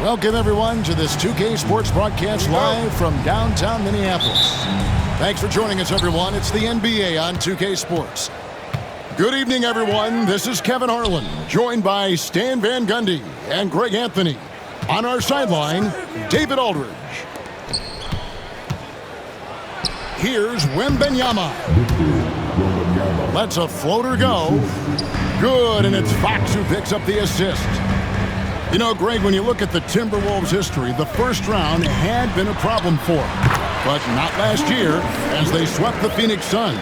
Welcome, everyone, to this 2K Sports broadcast live from downtown Minneapolis. Thanks for joining us, everyone. It's the NBA on 2K Sports. Good evening, everyone. This is Kevin Harlan, joined by Stan Van Gundy and Greg Anthony. On our sideline, David Aldridge. Here's Wembanyama. Lets a floater go. Good, and it's Fox who picks up the assist. You know, Greg, when you look at the Timberwolves' history, the first round had been a problem for them. But not last year, as they swept the Phoenix Suns.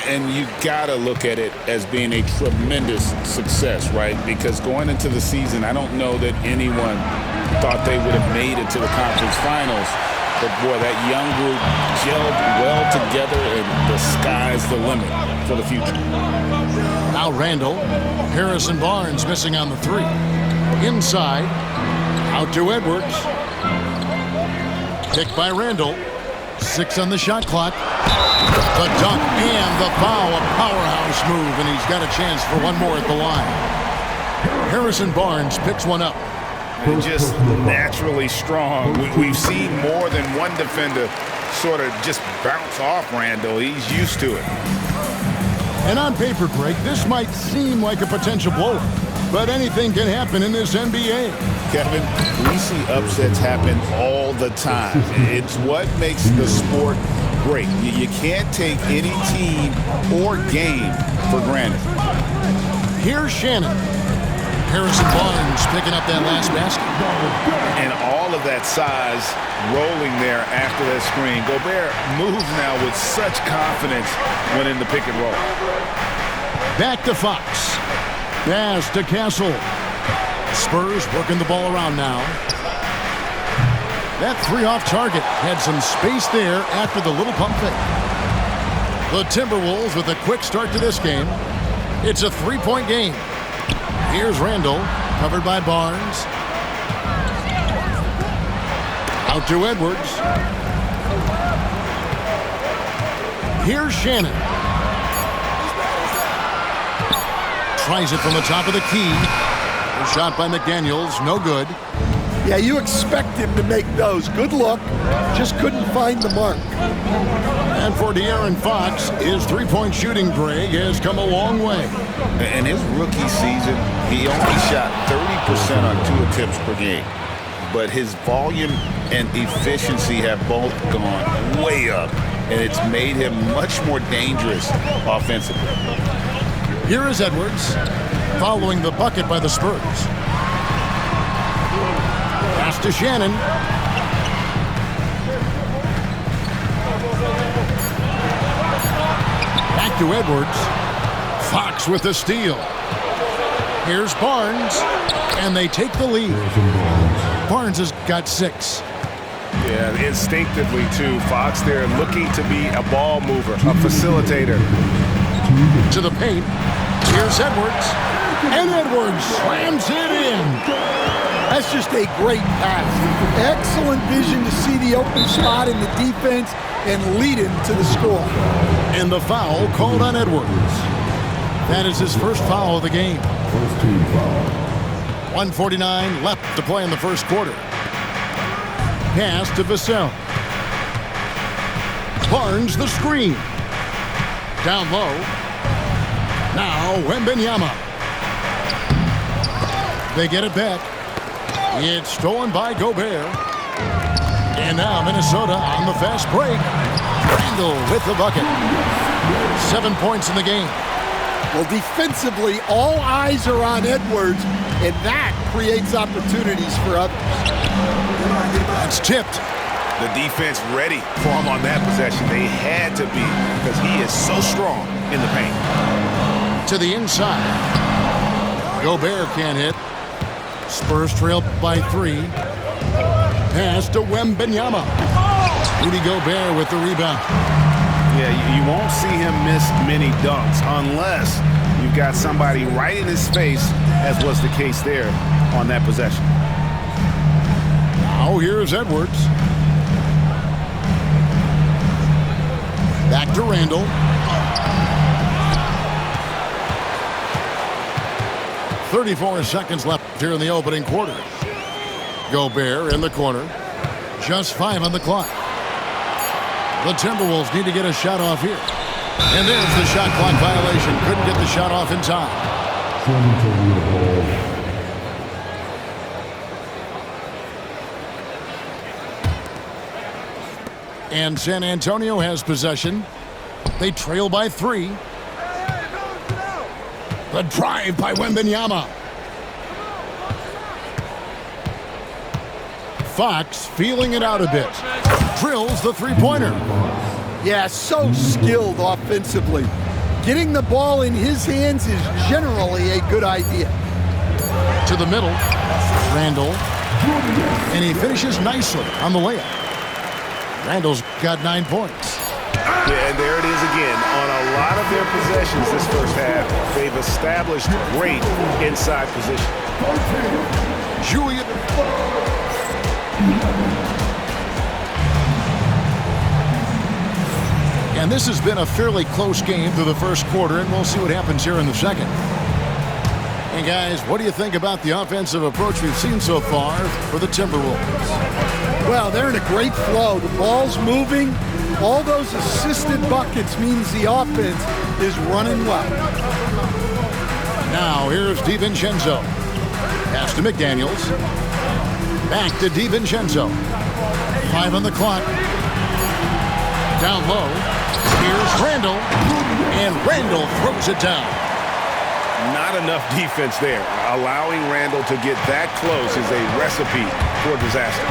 And you got to look at it as being a tremendous success, right? Because going into the season, I don't know that anyone thought they would have made it to the conference finals. But, boy, that young group gelled well together, and the sky's the limit for the future. Now Randall. Harrison Barnes missing on the three. Inside. Out to Edwards. Kick by Randall. 6 on the shot clock. The dunk and the foul. A powerhouse move, and he's got a chance for one more at the line. Harrison Barnes picks one up. And just naturally strong. We've seen more than one defender sort of just bounce off Randall. He's used to it. And on paper, Greg, this might seem like a potential blowout, but anything can happen in this NBA. Kevin, we see upsets happen all the time. It's what makes the sport great. You can't take any team or game for granted. Here's Shannon. Harrison Barnes picking up that last basket. And all of that size rolling there after that screen. Gobert moves now with such confidence when in the pick and roll. Back to Fox. Pass to Castle. Spurs working the ball around now. That three off target had some space there after the little pump fake. The Timberwolves with a quick start to this game. It's a three-point game. Here's Randall, covered by Barnes. Out to Edwards. Here's Shannon. Tries it from the top of the key. A shot by McDaniels, no good. Yeah, you expect him to make those. Good look, just couldn't find the mark. And for De'Aaron Fox, his three-point shooting, Greg, has come a long way. In his rookie season, he only shot 30% on 2 attempts per game. But his volume and efficiency have both gone way up, and it's made him much more dangerous offensively. Here is Edwards, following the bucket by the Spurs. Pass to Shannon. Back to Edwards. Fox with the steal. Here's Barnes, and they take the lead. Barnes has got 6. Yeah, instinctively, too. Fox there looking to be a ball mover, a facilitator. To the paint. Here's Edwards. And Edwards slams it in. That's just a great pass. Excellent vision to see the open spot in the defense and lead him to the score. And the foul called on Edwards. That is his first foul of the game. 1:49 left to play in the first quarter. Pass to Vassell. Barnes the screen. Down low. Now Wembanyama. They get it back. It's stolen by Gobert. And now Minnesota on the fast break. Randall with the bucket. 7 points in the game. Well, defensively, all eyes are on Edwards, and that creates opportunities for others. It's tipped. The defense ready for him on that possession. They had to be, because he is so strong in the paint. To the inside. Gobert can't hit. Spurs trail by 3. Pass to Wembanyama. Rudy Gobert with the rebound. Yeah, you won't see him miss many dunks unless you've got somebody right in his face, as was the case there on that possession. Now here's Edwards. Back to Randall. 34 seconds left here in the opening quarter. Gobert in the corner. Just 5 on the clock. The Timberwolves need to get a shot off here. And there's the shot clock violation. Couldn't get the shot off in time. And San Antonio has possession. They trail by 3. The drive by Wembanyama. Fox feeling it out a bit. Drills the three-pointer. Yeah, so skilled offensively. Getting the ball in his hands is generally a good idea. To the middle. Randall. And he finishes nicely on the layup. Randall's got 9 points. Yeah, and there it is again. On a lot of their possessions this first half, they've established great inside position. Julian. And this has been a fairly close game through the first quarter, and we'll see what happens here in the second. And guys, what do you think about the offensive approach we've seen so far for the Timberwolves? Well, they're in a great flow. The ball's moving. All those assisted buckets means the offense is running well. Now, here's DiVincenzo. Pass to McDaniels. Back to DiVincenzo. 5 on the clock. Down low. Here's Randall. And Randall throws it down. Not enough defense there. Allowing Randall to get that close is a recipe for disaster.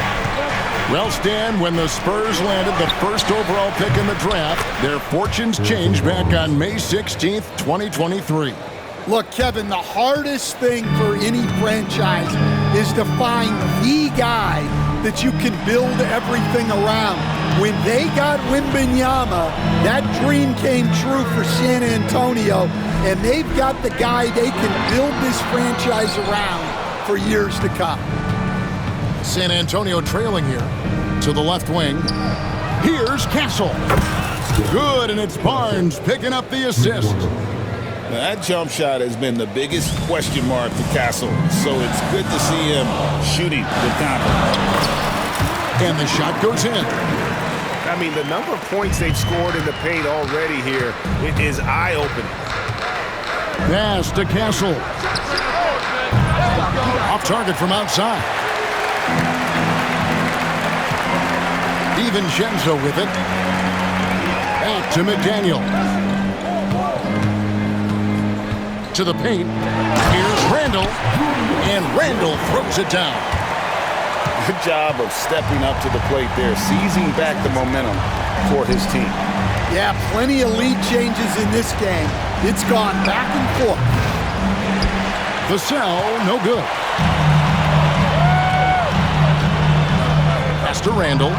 Well, Stan, when the Spurs landed the first overall pick in the draft, their fortunes changed back on May 16th, 2023. Look, Kevin, the hardest thing for any franchise is to find the guy that you can build everything around. When they got Wembanyama, that dream came true for San Antonio, and they've got the guy they can build this franchise around for years to come. San Antonio trailing here to the left wing. Here's Castle. Good, and it's Barnes picking up the assist. Now, that jump shot has been the biggest question mark to Castle, so it's good to see him shooting with confidence. And the shot goes in. I mean, the number of points they've scored in the paint already here, it is eye-opening. Pass to Castle. Off target from outside. DiVincenzo with it. Back to McDaniel. To the paint. Here's Randall. And Randall throws it down. Good job of stepping up to the plate there, seizing back the momentum for his team. Yeah, plenty of lead changes in this game. It's gone back and forth. Vassell, no good. Pass to Randall.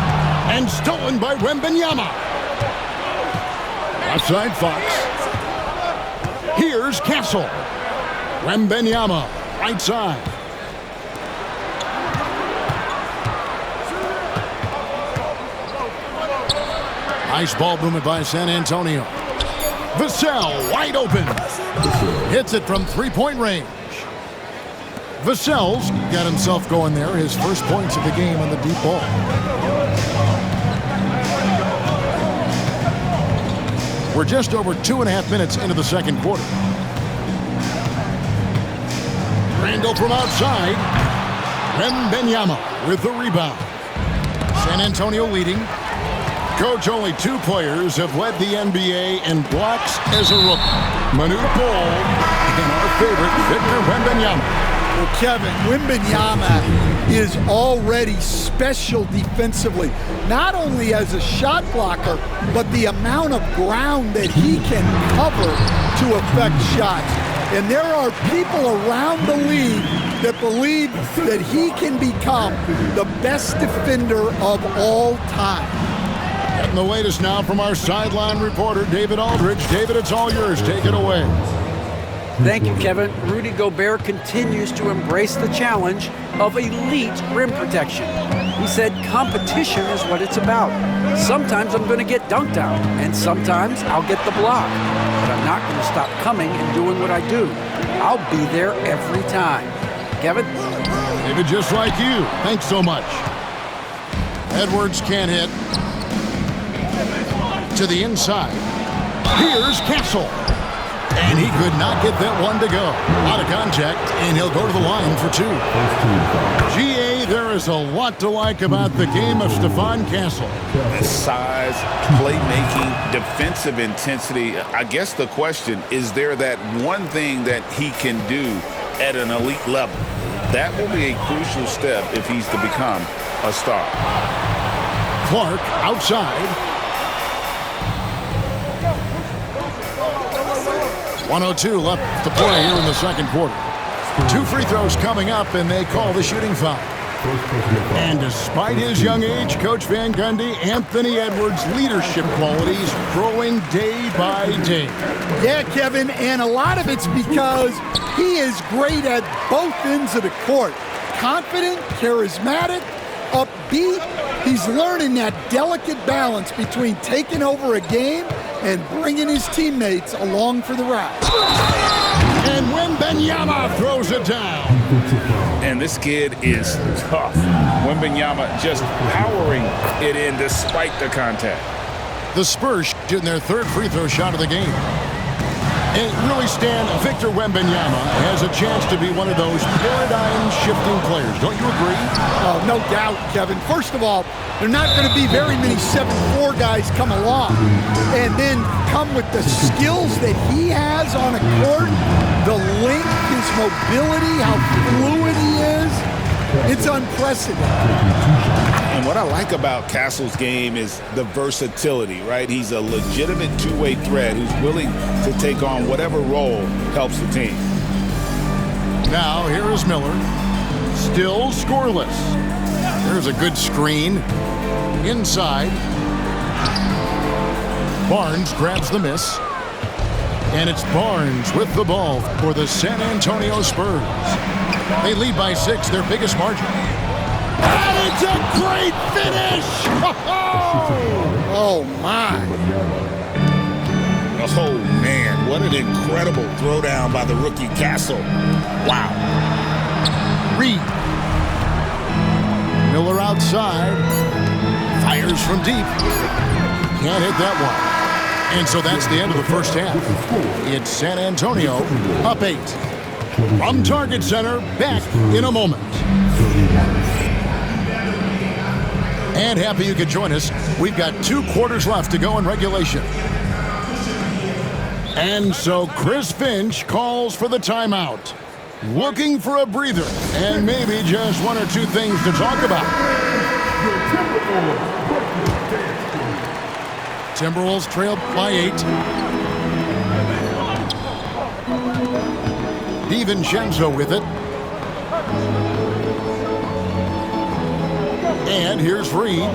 And stolen by Wembanyama. Outside Fox. Here's Castle. Wembanyama, right side. Nice ball movement by San Antonio. Vassell wide open. Hits it from three-point range. Vassell's got himself going there. His first points of the game on the deep ball. We're just over 2.5 minutes into the second quarter. Randall from outside. Wembanyama with the rebound. San Antonio leading. Coach, only 2 players have led the NBA in blocks as a rookie. Manute Bol and our favorite, Victor Wembanyama. Well, Kevin, Wembanyama is already special defensively, not only as a shot blocker, but the amount of ground that he can cover to affect shots. And there are people around the league that believe that he can become the best defender of all time. Getting the latest now from our sideline reporter, David Aldridge. David, it's all yours. Take it away. Thank you, Kevin. Rudy Gobert continues to embrace the challenge of elite rim protection. He said competition is what it's about. Sometimes I'm going to get dunked out, and sometimes I'll get the block. But I'm not going to stop coming and doing what I do. I'll be there every time. Kevin? Maybe just like you. Thanks so much. Edwards can't hit. To the inside. Here's Castle. And he could not get that one to go. Out of contact, and he'll go to the line for 2. GA, there is a lot to like about the game of Stephon Castle. His size, playmaking, defensive intensity. I guess the question, is there that one thing that he can do at an elite level? That will be a crucial step if he's to become a star. Clark outside. 1:02 left to play here in the second quarter. 2 free throws coming up, and they call the shooting foul. And despite his young age, Coach Van Gundy, Anthony Edwards' leadership qualities growing day by day. Yeah, Kevin, and a lot of it's because he is great at both ends of the court. Confident, charismatic, upbeat. He's learning that delicate balance between taking over a game and bringing his teammates along for the ride. And Wembanyama throws it down. And this kid is tough. Wembanyama just powering it in despite the contact. The Spurs shooting their 3rd free throw shot of the game. And really, Stan, Victor Wembanyama has a chance to be one of those paradigm-shifting players. Don't you agree? Oh, no doubt, Kevin. First of all, there are not going to be very many 7'4" guys come along and then come with the skills that he has on a court, the length, his mobility, how fluid he is. It's unprecedented. And what I like about Castle's game is the versatility, right? He's a legitimate two-way threat who's willing to take on whatever role helps the team. Now, here is Miller. Still scoreless. There's a good screen. Inside. Barnes grabs the miss. And it's Barnes with the ball for the San Antonio Spurs. They lead by 6, their biggest margin. And it's a great finish! Oh, my. Oh, man, what an incredible throwdown by the rookie Castle. Wow. Reed. Miller outside. Fires from deep. Can't hit that one. And so that's the end of the first half. It's San Antonio up 8. From Target Center, back in a moment. And happy you could join us. We've got 2 quarters left to go in regulation. And so Chris Finch calls for the timeout. Looking for a breather and maybe just 1 or 2 things to talk about. Timberwolves trail by 8. DiVincenzo with it. And here's Reed.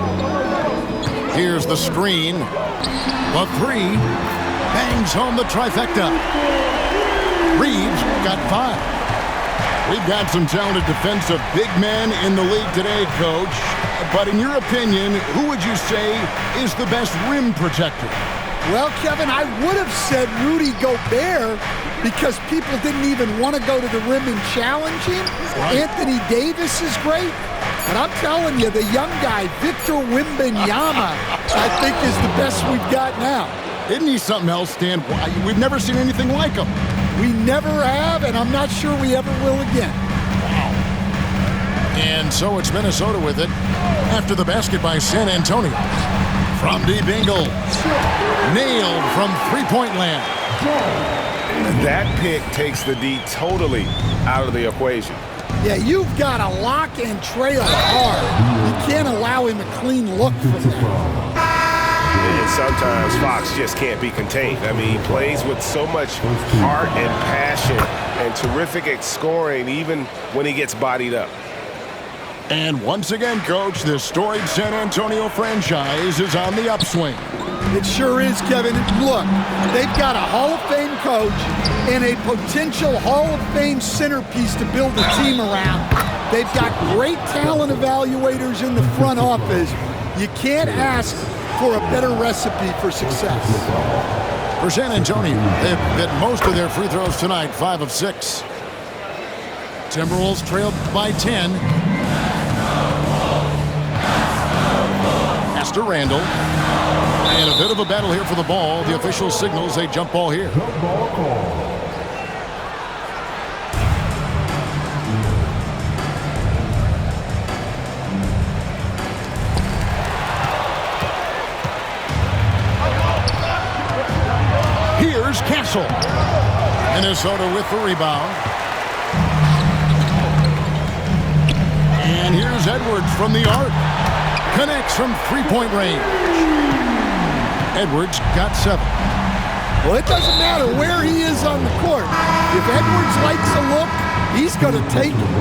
Here's the screen. The 3. Bangs home the trifecta. Reed's got 5. We've got some talented defensive big men in the league today, Coach. But in your opinion, who would you say is the best rim protector? Well, Kevin, I would have said Rudy Gobert because people didn't even want to go to the rim and challenge him. Right. Anthony Davis is great. But I'm telling you, the young guy, Victor Wembanyama, I think is the best we've got now. Isn't he something else, Stan? We've never seen anything like him. We never have, and I'm not sure we ever will again. Wow. And so it's Minnesota with it after the basket by San Antonio. From deep Ingles. Nailed from three-point land. That pick takes the D totally out of the equation. Yeah, you've got to lock and trail hard. You can't allow him a clean look from that. And sometimes Fox just can't be contained. I mean, he plays with so much heart and passion and terrific at scoring even when he gets bodied up. And once again, Coach, the storied San Antonio franchise is on the upswing. It sure is, Kevin. Look, they've got a Hall of Fame coach and a potential Hall of Fame centerpiece to build a team around. They've got great talent evaluators in the front office. You can't ask for a better recipe for success. For San Antonio, they've hit most of their free throws tonight, 5 of 6. Timberwolves trailed by 10. Pass to Randall. And a bit of a battle here for the ball. The official signals a jump ball here. Here's Castle. Minnesota with the rebound. And here's Edwards from the arc. Connects from three-point range. Edwards got 7. Well, it doesn't matter where he is on the court. If Edwards likes a look, he's going to take it.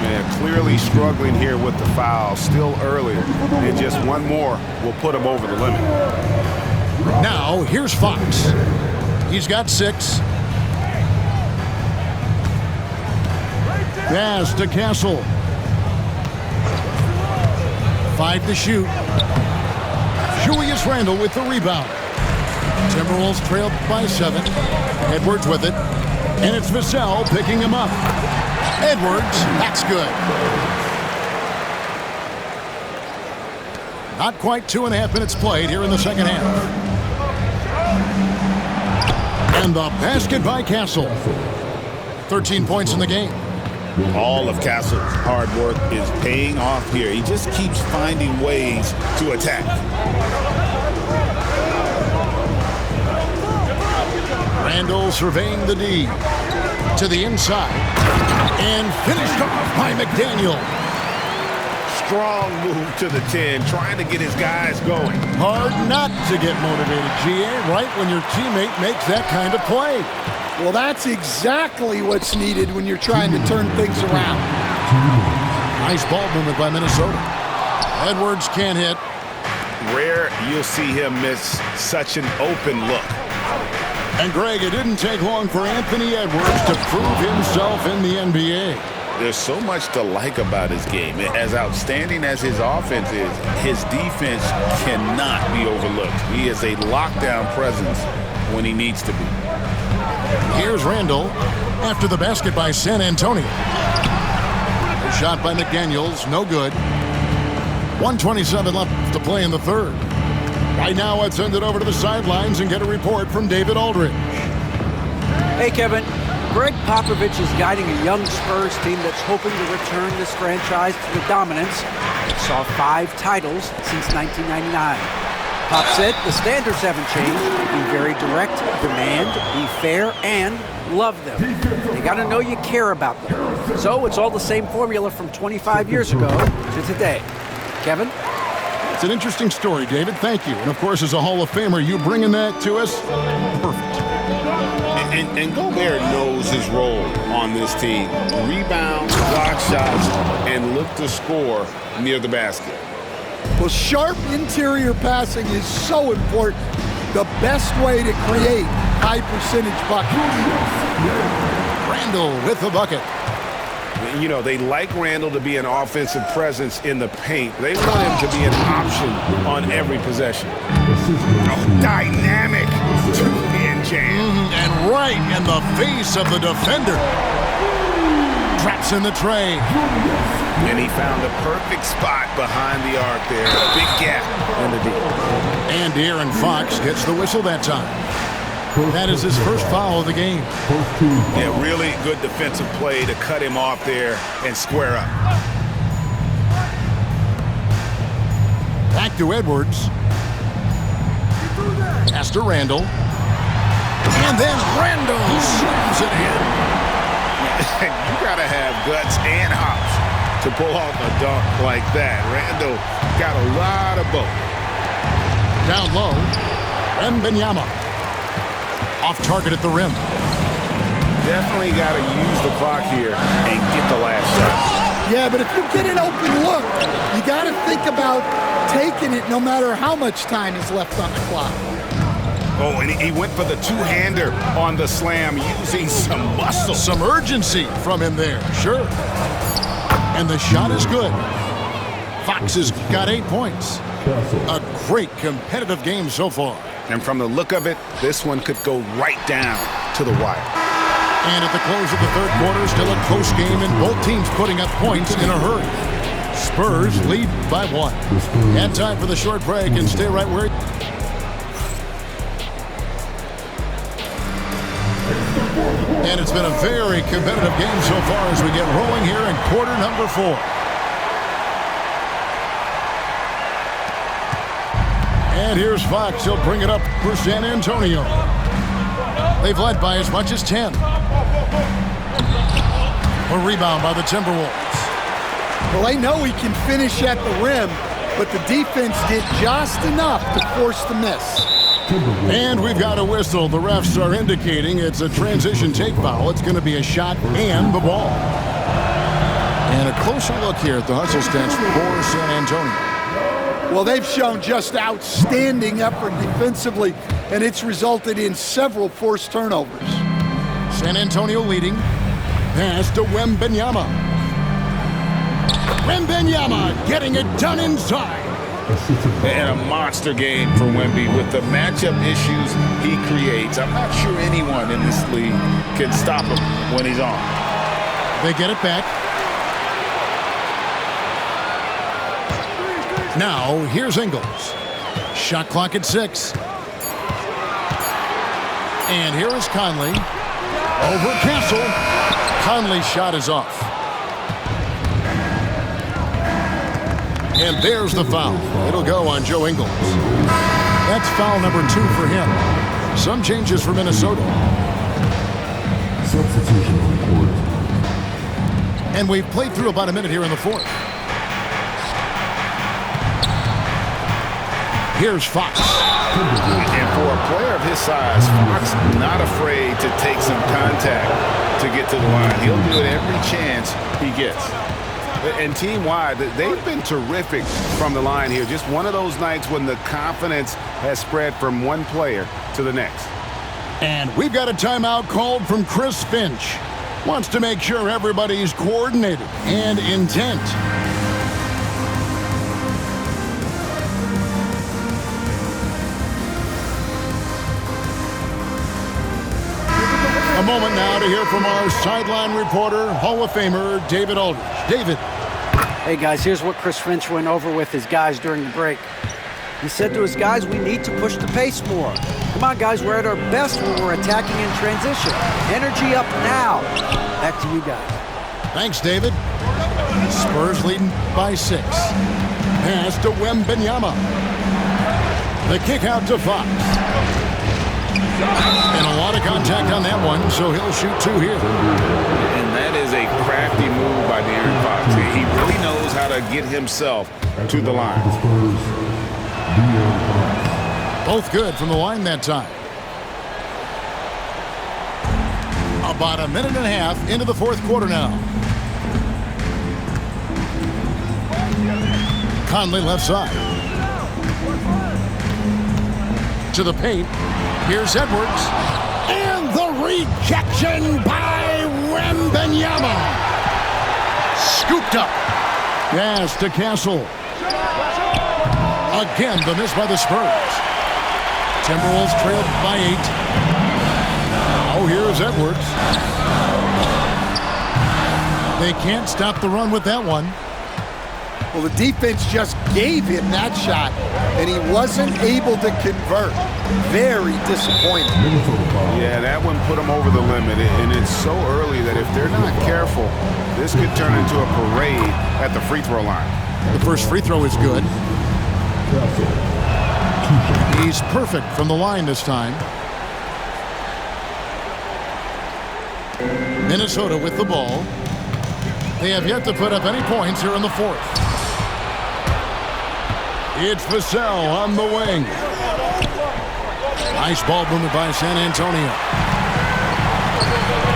Man, clearly struggling here with the foul. Still early. And just one more will put him over the limit. Now, here's Fox. He's got 6. Pass to Castle. 5 to shoot. Julius Randle with the rebound. Timberwolves trailed by 7. Edwards with it. And it's Vassell picking him up. Edwards, that's good. Not quite 2.5 minutes played here in the second half. And the basket by Castle. 13 points in the game. All of Castle's hard work is paying off here. He just keeps finding ways to attack. Randall surveying the D. To the inside. And finished off by McDaniel. Strong move to the 10, trying to get his guys going. Hard not to get motivated, GA, right when your teammate makes that kind of play. Well, that's exactly what's needed when you're trying to turn things around. Nice ball movement by Minnesota. Edwards can't hit. Rare you'll see him miss such an open look. And Greg, it didn't take long for Anthony Edwards to prove himself in the NBA. There's so much to like about his game. As outstanding as his offense is, his defense cannot be overlooked. He is a lockdown presence when he needs to be. Here's Randall after the basket by San Antonio. Shot by McDaniels, no good. 1:27 left to play in the third. Right now, let's send it over to the sidelines and get a report from David Aldridge. Hey, Kevin. Greg Popovich is guiding a young Spurs team that's hoping to return this franchise to the dominance that saw 5 titles since 1999. Pop said the standards haven't changed. Be very direct, demand, be fair, and love them. You got to know you care about them. So it's all the same formula from 25 years ago to today. Kevin? It's an interesting story, David. Thank you. And, of course, as a Hall of Famer, you bringing that to us, perfect. And Gobert knows his role on this team. Rebound, block shots, and look to score near the basket. Well, sharp interior passing is so important. The best way to create high percentage buckets. Randall with the bucket. You know, they like Randall to be an offensive presence in the paint. They want him to be an option on every possession. Dynamic two-hand jam. And right in the face of the defender. Traps in the tray. And he found a perfect spot behind the arc there. A big gap in the D. And De'Aaron Fox gets the whistle that time. That is his first foul of the game. Yeah, really good defensive play to cut him off there and square up. Back to Edwards. Pass to Randall. And then Randall slams it in. You got to have guts and hops to pull off a dunk like that. Randall got a lot of both. Down low. Wembanyama. Off target at the rim. Definitely got to use the clock here and get the last shot. Yeah, but if you get an open look, you got to think about taking it no matter how much time is left on the clock. Oh, and he went for the two-hander on the slam using some muscle. Some urgency from him there, sure. And the shot is good. Fox has got 8 points. A great competitive game so far. And from the look of it, this one could go right down to the wire. And at the close of the third quarter, still a close game, and both teams putting up points in a hurry. Spurs lead by 1. And time for the short break, and stay right where. And it's been a very competitive game so far as we get rolling here in quarter number 4. And here's Fox. He'll bring it up for San Antonio. They've led by as much as 10. A rebound by the Timberwolves. Well, they know he can finish at the rim, but the defense did just enough to force the miss. And we've got a whistle. The refs are indicating it's a transition take foul. It's going to be a shot and the ball. And a closer look here at the hustle stance for San Antonio. Well, they've shown just outstanding effort defensively, and it's resulted in several forced turnovers. San Antonio leading. Pass to Wembanyama. Wembanyama getting it done inside. And a monster game for Wemby with the matchup issues he creates. I'm not sure anyone in this league can stop him when he's on. They get it back. Now, here's Ingles. Shot clock at 6. And here is Conley. Over Castle. Conley's shot is off. And there's the foul. It'll go on Joe Ingles. That's foul number 2 for him. Some changes for Minnesota. Substitution report. And we've played through about a minute here in the 4th. Here's Fox. And for a player of his size, Fox not afraid to take some contact to get to the line. He'll do it every chance he gets. And team-wide, they've been terrific from the line here. Just one of those nights when the confidence has spread from one player to the next. And we've got a timeout called from Chris Finch. Wants to make sure everybody's coordinated and intent. A moment now to hear from our sideline reporter, Hall of Famer David Aldridge. David. Hey, guys, here's what Chris Finch went over with his guys during the break. He said to his guys, we need to push the pace more. Come on, guys, we're at our best when we're attacking in transition. Energy up now. Back to you guys. Thanks, David. Spurs leading by 6. Pass to Wembanyama. The kick out to Fox. And a lot of contact on that one, so he'll shoot 2 here. And that is a crafty move by De'Aaron Fox. He really knows how to get himself to the line. Both good from the line that time. About a minute and a half into the 4th quarter now. Conley left side. To the paint. Here's Edwards. And the rejection by Wembanyama. Scooped up. Yes, to Castle. Again, the miss by the Spurs. Timberwolves trailed by 8. Now here's Edwards. They can't stop the run with that one. Well, the defense just gave him that shot, and he wasn't able to convert. Very disappointing. Yeah, that one put him over the limit, and it's so early that if they're not careful, this could turn into a parade at the free throw line. The first free throw is good. He's perfect from the line this time. Minnesota with the ball. They have yet to put up any points here in the 4th. It's Vassell on the wing. Nice ball movement by San Antonio.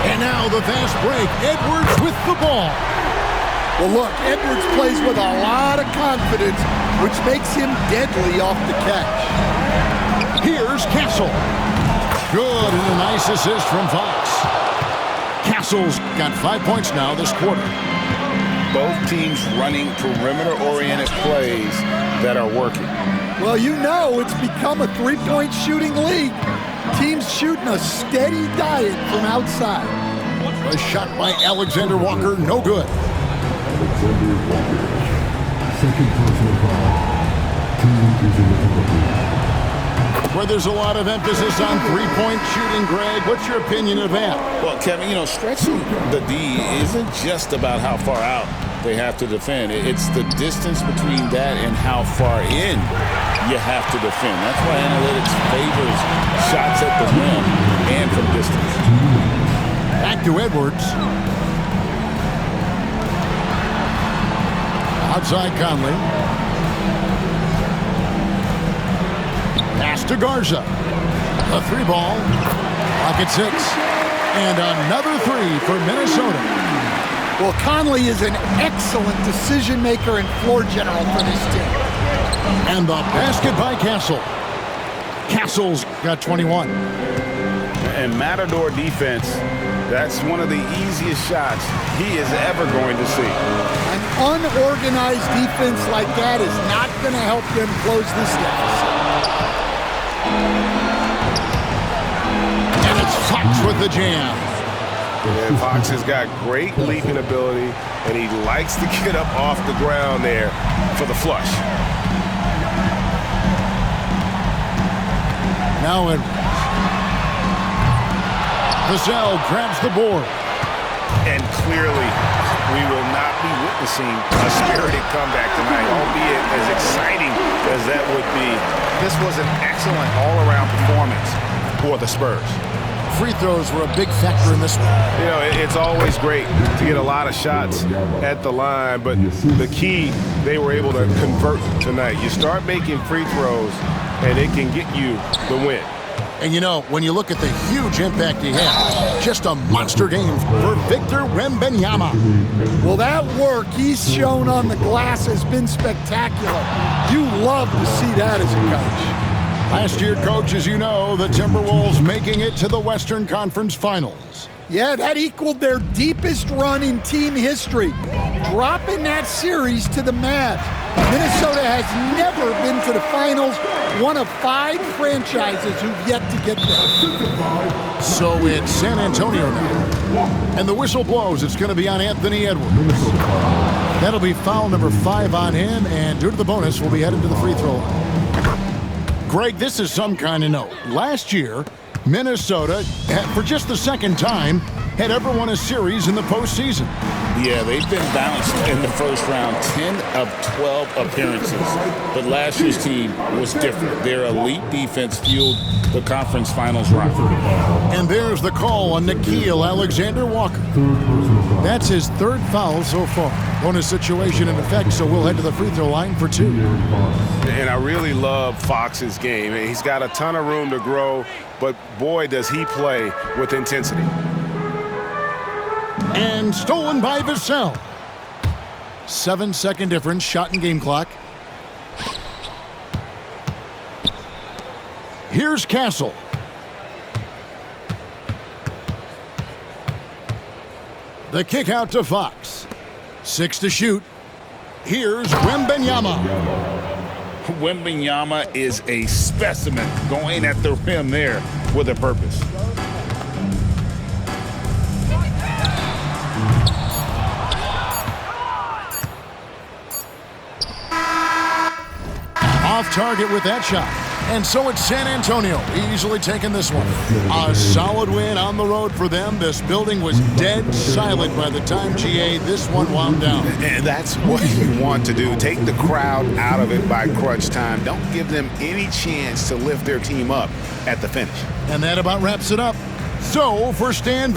And now the fast break. Edwards with the ball. Well, look, Edwards plays with a lot of confidence, which makes him deadly off the catch. Here's Castle. Good, and a nice assist from Fox. Castle's got 5 points now this quarter. Both teams running perimeter-oriented plays that are working. Well, you know it's become a three-point shooting league. Teams shooting a steady diet from outside. A shot by Alexander Walker, no good. Second personal foul. Team is in the penalty. Where there's a lot of emphasis on three-point shooting, Greg. What's your opinion of that? Well, Kevin, stretching the D isn't just about how far out they have to defend. It's the distance between that and how far in you have to defend. That's why analytics favors shots at the rim and from distance. Back to Edwards. Outside Conley. Pass to Garza. A three ball. Clock at 6. And another three for Minnesota. Well, Conley is an excellent decision maker and floor general for this team. And the basket by Castle. Castle's got 21. And Matador defense, that's one of the easiest shots he is ever going to see. An unorganized defense like that is not going to help them close this deficit. And it's Fox with the jam. And Fox has got great leaping ability, and he likes to get up off the ground there for the flush. Now Edwards. Vassell grabs the board. And clearly, we will not be witnessing a spirited comeback tonight, albeit as exciting as that would be. This was an excellent all-around performance for the Spurs. Free throws were a big factor in this one. It's always great to get a lot of shots at the line, but the key, they were able to convert tonight. You start making free throws, and it can get you the win. And when you look at the huge impact he had, just a monster game for Victor Wembanyama. Well, that work he's shown on the glass has been spectacular. You love to see that as a coach. Last year, Coach, as you know, the Timberwolves making it to the Western Conference Finals. Yeah, that equaled their deepest run in team history, dropping that series to the Mavs. Minnesota has never been to the finals, one of 5 franchises who've yet to get there. So it's San Antonio now. And the whistle blows. It's going to be on Anthony Edwards. That'll be foul number 5 on him, and due to the bonus, we'll be headed to the free throw line. Greg, this is some kind of note. Last year, Minnesota, for just the second time, had ever won a series in the postseason. Yeah, they've been bounced in the first round, 10 of 12 appearances. But last year's team was different. Their elite defense fueled the conference finals run. And there's the call on Nickeil Alexander-Walker. That's his 3rd foul so far. Bonus situation in effect, so we'll head to the free throw line for 2. And I really love Fox's game. He's got a ton of room to grow, but boy, does he play with intensity. And stolen by Vassell. 7-second difference, shot and game clock. Here's Castle. The kick out to Fox. 6 to shoot. Here's Wembanyama. Wembanyama is a specimen going at the rim there with a purpose. Off target with that shot. And so it's San Antonio easily taking this one. A solid win on the road for them. This building was dead silent by the time, GA, this one wound down. And that's what you want to do. Take the crowd out of it by crunch time. Don't give them any chance to lift their team up at the finish. And that about wraps it up. So for Stan